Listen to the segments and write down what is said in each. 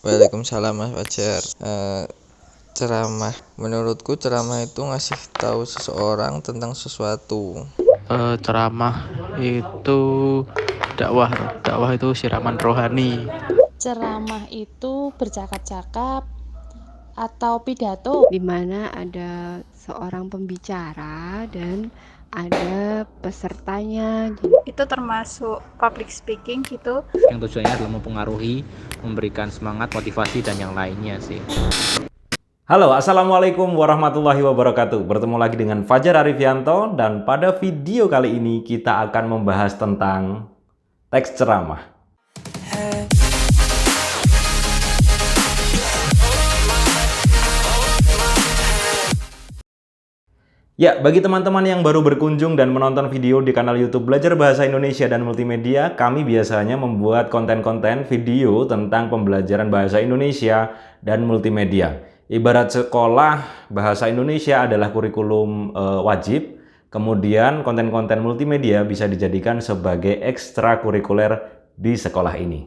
Waalaikumsalam Mas Fajar. Ceramah, menurutku ceramah itu ngasih tahu seseorang tentang sesuatu. Ceramah itu dakwah. Dakwah itu siraman rohani. Ceramah itu bercakap-cakap atau pidato, di mana ada seorang pembicara dan ada pesertanya. Itu termasuk public speaking gitu. Yang tujuannya adalah mempengaruhi, memberikan semangat, motivasi, dan yang lainnya sih. Halo, Assalamualaikum warahmatullahi wabarakatuh. Bertemu lagi dengan Fajar Arifianto, dan pada video kali ini kita akan membahas tentang teks ceramah. Ya, bagi teman-teman yang baru berkunjung dan menonton video di kanal YouTube Belajar Bahasa Indonesia dan Multimedia, kami biasanya membuat konten-konten video tentang pembelajaran bahasa Indonesia dan multimedia. Ibarat sekolah bahasa Indonesia adalah kurikulum wajib, kemudian konten-konten multimedia bisa dijadikan sebagai ekstrakurikuler di sekolah ini.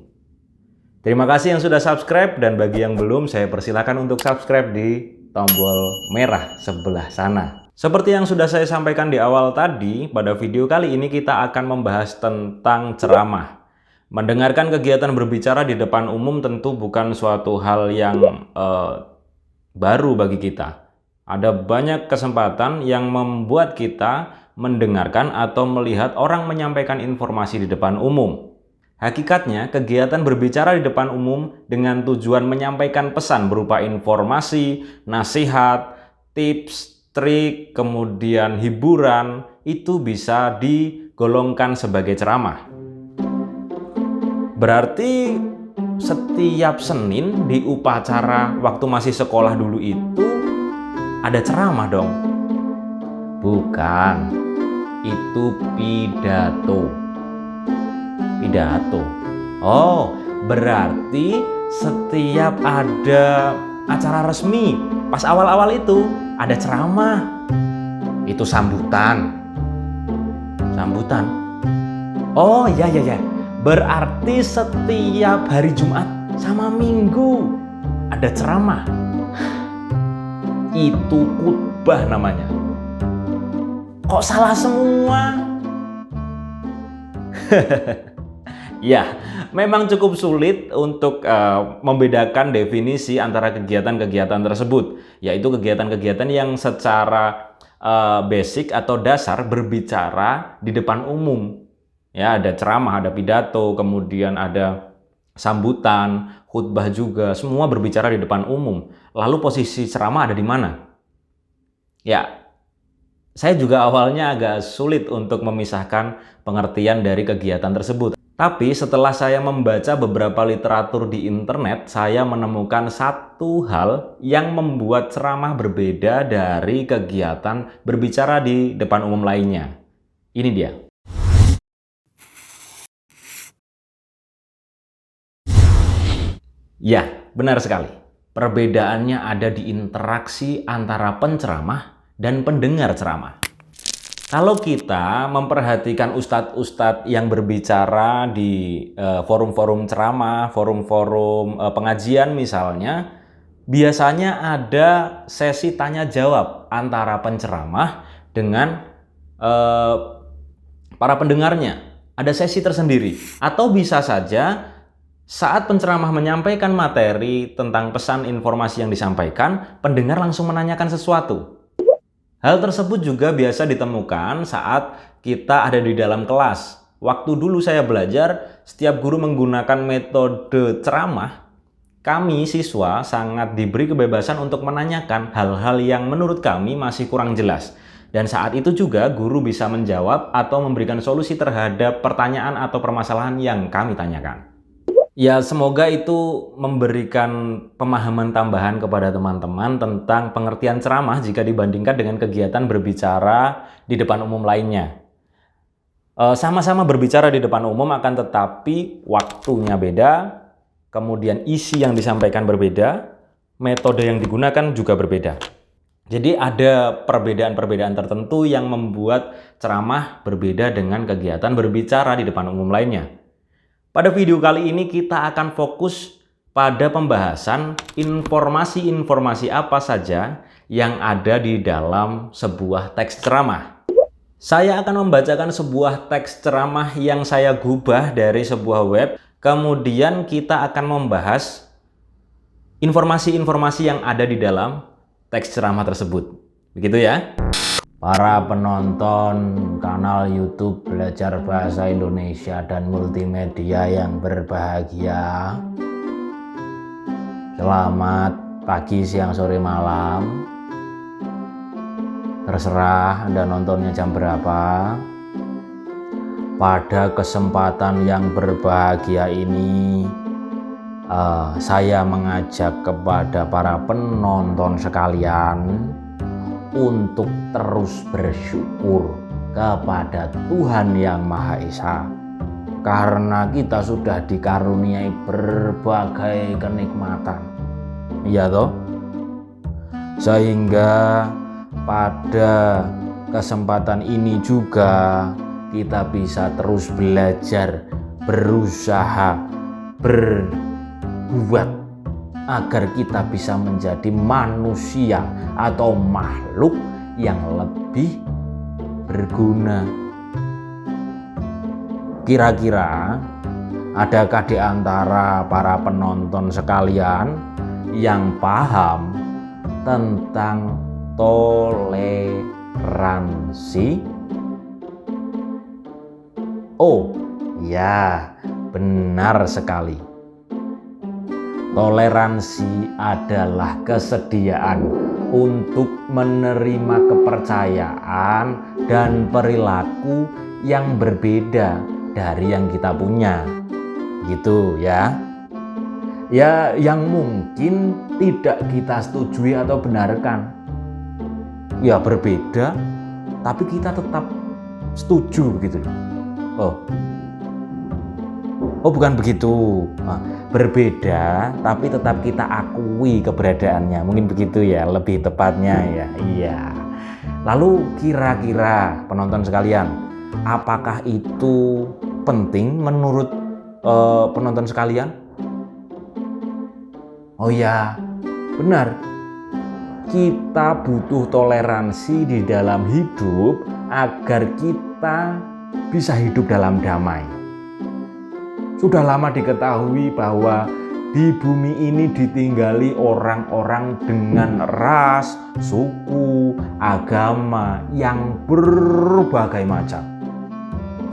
Terima kasih yang sudah subscribe, dan bagi yang belum, saya persilakan untuk subscribe di tombol merah sebelah sana. Seperti yang sudah saya sampaikan di awal tadi, pada video kali ini kita akan membahas tentang ceramah. Mendengarkan kegiatan berbicara di depan umum tentu bukan suatu hal yang baru bagi kita. Ada banyak kesempatan yang membuat kita mendengarkan atau melihat orang menyampaikan informasi di depan umum. Hakikatnya, kegiatan berbicara di depan umum dengan tujuan menyampaikan pesan berupa informasi, nasihat, tips, trik, kemudian hiburan, itu bisa digolongkan sebagai ceramah. Berarti setiap Senin di upacara waktu masih sekolah dulu itu ada ceramah dong? Bukan, itu pidato. Pidato. Oh, berarti setiap ada acara resmi pas awal-awal itu ada ceramah. Itu sambutan. Sambutan. Oh, ya. Berarti setiap hari Jumat sama Minggu ada ceramah. Itu khutbah namanya. Kok salah semua? Ya, memang cukup sulit untuk membedakan definisi antara kegiatan-kegiatan tersebut, yaitu kegiatan-kegiatan yang secara basic atau dasar berbicara di depan umum. Ya, ada ceramah, ada pidato, kemudian ada sambutan, khutbah juga, semua berbicara di depan umum. Lalu posisi ceramah ada di mana? Ya, saya juga awalnya agak sulit untuk memisahkan pengertian dari kegiatan tersebut. Tapi setelah saya membaca beberapa literatur di internet, saya menemukan satu hal yang membuat ceramah berbeda dari kegiatan berbicara di depan umum lainnya. Ini dia. Ya, benar sekali. Perbedaannya ada di interaksi antara penceramah dan pendengar ceramah. Kalau kita memperhatikan ustadz-ustadz yang berbicara di forum-forum ceramah, forum-forum pengajian misalnya, biasanya ada sesi tanya jawab antara penceramah dengan para pendengarnya. Ada sesi tersendiri. Atau bisa saja saat penceramah menyampaikan materi tentang pesan informasi yang disampaikan, pendengar langsung menanyakan sesuatu. Hal tersebut juga biasa ditemukan saat kita ada di dalam kelas. Waktu dulu saya belajar, setiap guru menggunakan metode ceramah, kami siswa sangat diberi kebebasan untuk menanyakan hal-hal yang menurut kami masih kurang jelas. Dan saat itu juga guru bisa menjawab atau memberikan solusi terhadap pertanyaan atau permasalahan yang kami tanyakan. Ya, semoga itu memberikan pemahaman tambahan kepada teman-teman tentang pengertian ceramah jika dibandingkan dengan kegiatan berbicara di depan umum lainnya. Sama-sama berbicara di depan umum, akan tetapi waktunya beda, kemudian isi yang disampaikan berbeda, metode yang digunakan juga berbeda. Jadi ada perbedaan-perbedaan tertentu yang membuat ceramah berbeda dengan kegiatan berbicara di depan umum lainnya. Pada video kali ini kita akan fokus pada pembahasan informasi-informasi apa saja yang ada di dalam sebuah teks ceramah. Saya akan membacakan sebuah teks ceramah yang saya gubah dari sebuah web, kemudian kita akan membahas informasi-informasi yang ada di dalam teks ceramah tersebut. Begitu ya. Para penonton kanal YouTube Belajar Bahasa Indonesia dan Multimedia yang berbahagia, selamat pagi, siang, sore, malam. Terserah Anda nontonnya jam berapa. Pada kesempatan yang berbahagia ini, saya mengajak kepada para penonton sekalian untuk terus bersyukur kepada Tuhan Yang Maha Esa, karena kita sudah dikaruniai berbagai kenikmatan, iya toh? Sehingga pada kesempatan ini juga kita bisa terus belajar, berusaha, berbuat agar kita bisa menjadi manusia atau makhluk yang lebih berguna. Kira-kira adakah di antara para penonton sekalian yang paham tentang toleransi? Oh ya, benar sekali. Toleransi adalah kesediaan untuk menerima kepercayaan dan perilaku yang berbeda dari yang kita punya. Gitu ya. Ya, yang mungkin tidak kita setujui atau benarkan. Ya, berbeda, tapi kita tetap setuju begitu. Oh, bukan begitu. Berbeda, tapi tetap kita akui keberadaannya. Mungkin begitu ya, lebih tepatnya ya. Iya. Lalu kira-kira penonton sekalian, apakah itu penting menurut penonton sekalian? Oh ya, benar. Kita butuh toleransi di dalam hidup agar kita bisa hidup dalam damai. Sudah lama diketahui bahwa di bumi ini ditinggali orang-orang dengan ras, suku, agama yang berbagai macam.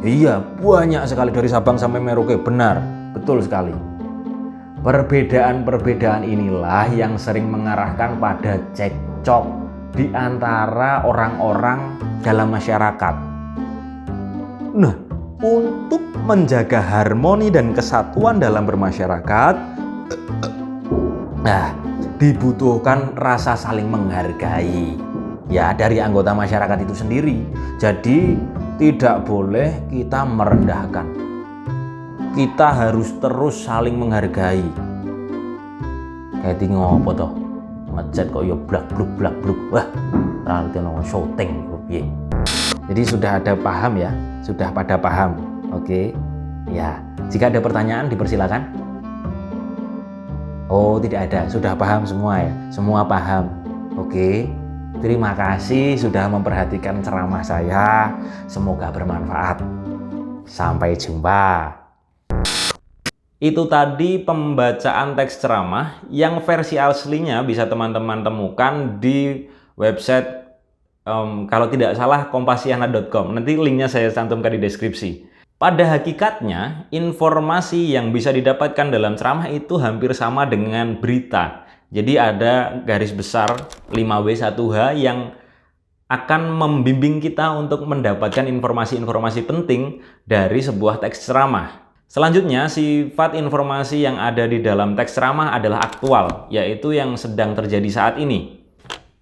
Iya, banyak sekali dari Sabang sampai Merauke, benar, betul sekali. Perbedaan-perbedaan inilah yang sering mengarahkan pada cekcok di antara orang-orang dalam masyarakat. Nah, untuk menjaga harmoni dan kesatuan dalam bermasyarakat, dibutuhkan rasa saling menghargai ya dari anggota masyarakat itu sendiri. Jadi tidak boleh kita merendahkan. Kita harus terus saling menghargai. Kayak ngopo toh? Ngechat kok ya blak-bluk. Wah, rarti ono syuting piye. Jadi sudah ada paham ya? Sudah pada paham? Oke. Ya, jika ada pertanyaan dipersilakan. Oh, tidak ada. Sudah paham semua ya? Semua paham. Oke. Terima kasih sudah memperhatikan ceramah saya. Semoga bermanfaat. Sampai jumpa. Itu tadi pembacaan teks ceramah yang versi aslinya bisa teman-teman temukan di website kalau tidak salah kompasiana.com. Nanti linknya saya cantumkan di deskripsi. Pada hakikatnya, informasi yang bisa didapatkan dalam ceramah itu hampir sama dengan berita. Jadi ada garis besar 5W1H yang akan membimbing kita untuk mendapatkan informasi-informasi penting dari sebuah teks ceramah. Selanjutnya, sifat informasi yang ada di dalam teks ceramah adalah aktual, yaitu yang sedang terjadi saat ini.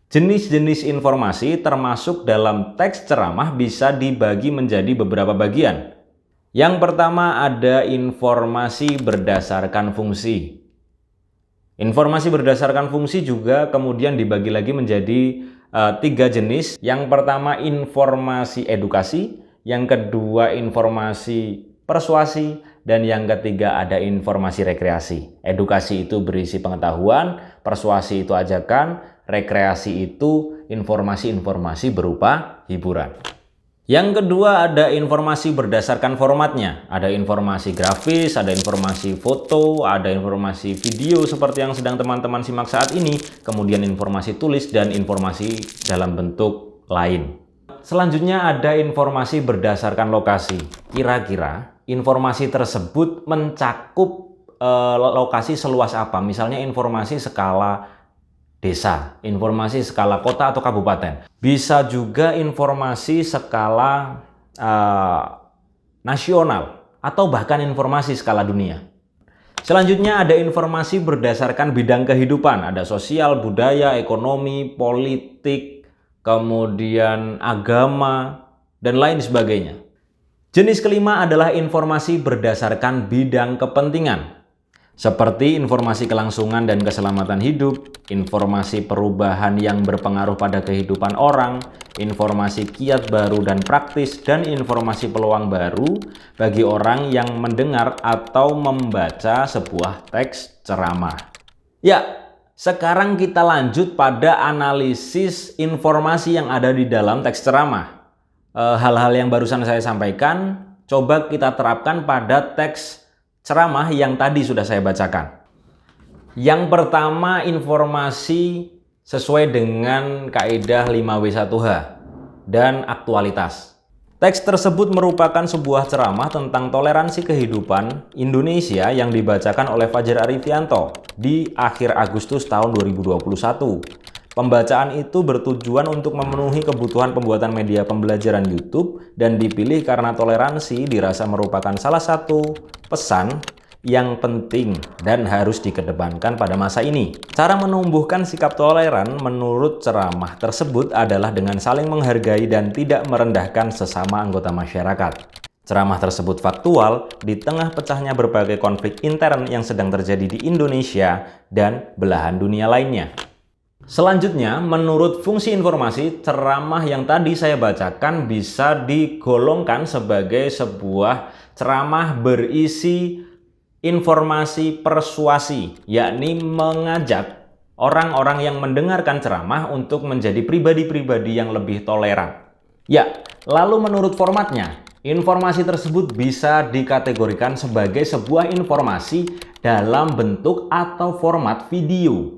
Jenis-jenis informasi termasuk dalam teks ceramah bisa dibagi menjadi beberapa bagian. Yang pertama ada informasi berdasarkan fungsi. Informasi berdasarkan fungsi juga kemudian dibagi lagi menjadi 3 jenis. Yang pertama informasi edukasi, yang kedua informasi persuasi, Dan yang ketiga ada informasi rekreasi. Edukasi itu berisi pengetahuan, persuasi itu ajakan, rekreasi itu informasi-informasi berupa hiburan. Yang kedua ada informasi berdasarkan formatnya. Ada informasi grafis, ada informasi foto, ada informasi video seperti yang sedang teman-teman simak saat ini, kemudian informasi tulis dan informasi dalam bentuk lain. Selanjutnya ada informasi berdasarkan lokasi. Kira-kira informasi tersebut mencakup lokasi seluas apa? Misalnya informasi skala desa, informasi skala kota atau kabupaten. Bisa juga informasi skala nasional atau bahkan informasi skala dunia. Selanjutnya ada informasi berdasarkan bidang kehidupan. Ada sosial, budaya, ekonomi, politik, kemudian agama, dan lain sebagainya. Jenis kelima adalah informasi berdasarkan bidang kepentingan, seperti informasi kelangsungan dan keselamatan hidup, informasi perubahan yang berpengaruh pada kehidupan orang, informasi kiat baru dan praktis, dan informasi peluang baru bagi orang yang mendengar atau membaca sebuah teks ceramah. Ya, sekarang kita lanjut pada analisis informasi yang ada di dalam teks ceramah. Hal-hal yang barusan saya sampaikan, coba kita terapkan pada teks ceramah yang tadi sudah saya bacakan. Yang pertama, informasi sesuai dengan kaidah 5W1H dan aktualitas. Teks tersebut merupakan sebuah ceramah tentang toleransi kehidupan Indonesia yang dibacakan oleh Fajar Arifianto di akhir Agustus tahun 2021. Pembacaan itu bertujuan untuk memenuhi kebutuhan pembuatan media pembelajaran YouTube dan dipilih karena toleransi dirasa merupakan salah satu pesan yang penting dan harus dikedepankan pada masa ini. Cara menumbuhkan sikap toleran menurut ceramah tersebut adalah dengan saling menghargai dan tidak merendahkan sesama anggota masyarakat. Ceramah tersebut faktual di tengah pecahnya berbagai konflik intern yang sedang terjadi di Indonesia dan belahan dunia lainnya. Selanjutnya, menurut fungsi informasi, ceramah yang tadi saya bacakan bisa digolongkan sebagai sebuah ceramah berisi informasi persuasi, yakni mengajak orang-orang yang mendengarkan ceramah untuk menjadi pribadi-pribadi yang lebih toleran. Ya, lalu menurut formatnya, informasi tersebut bisa dikategorikan sebagai sebuah informasi dalam bentuk atau format video.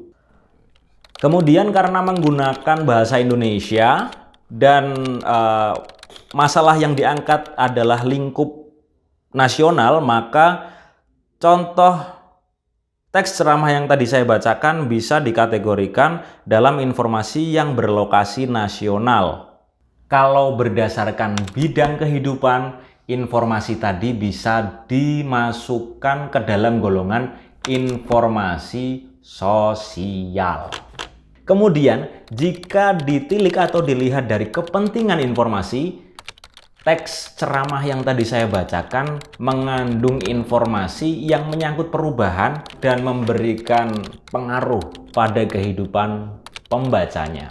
Kemudian karena menggunakan bahasa Indonesia dan masalah yang diangkat adalah lingkup nasional, maka contoh teks ceramah yang tadi saya bacakan bisa dikategorikan dalam informasi yang berlokasi nasional. Kalau berdasarkan bidang kehidupan, informasi tadi bisa dimasukkan ke dalam golongan informasi sosial. Kemudian, jika ditilik atau dilihat dari kepentingan informasi, teks ceramah yang tadi saya bacakan mengandung informasi yang menyangkut perubahan dan memberikan pengaruh pada kehidupan pembacanya.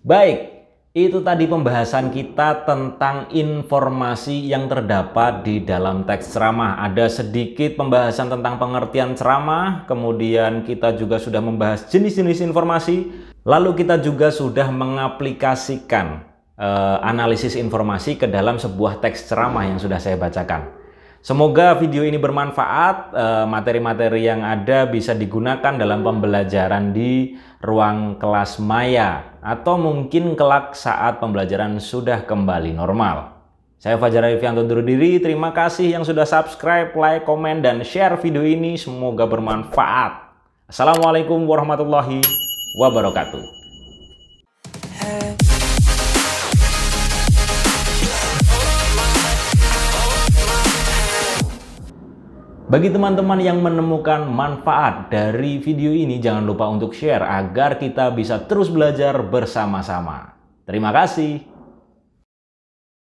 Baik, itu tadi pembahasan kita tentang informasi yang terdapat di dalam teks ceramah. Ada sedikit pembahasan tentang pengertian ceramah, kemudian kita juga sudah membahas jenis-jenis informasi, lalu kita juga sudah mengaplikasikan analisis informasi ke dalam sebuah teks ceramah yang sudah saya bacakan. Semoga video ini bermanfaat, materi-materi yang ada bisa digunakan dalam pembelajaran di ruang kelas maya atau mungkin kelak saat pembelajaran sudah kembali normal. Saya Fajar Arifianto undur diri, terima kasih yang sudah subscribe, like, komen, dan share video ini, semoga bermanfaat. Assalamualaikum warahmatullahi wabarakatuh. Bagi teman-teman yang menemukan manfaat dari video ini, jangan lupa untuk share agar kita bisa terus belajar bersama-sama. Terima kasih.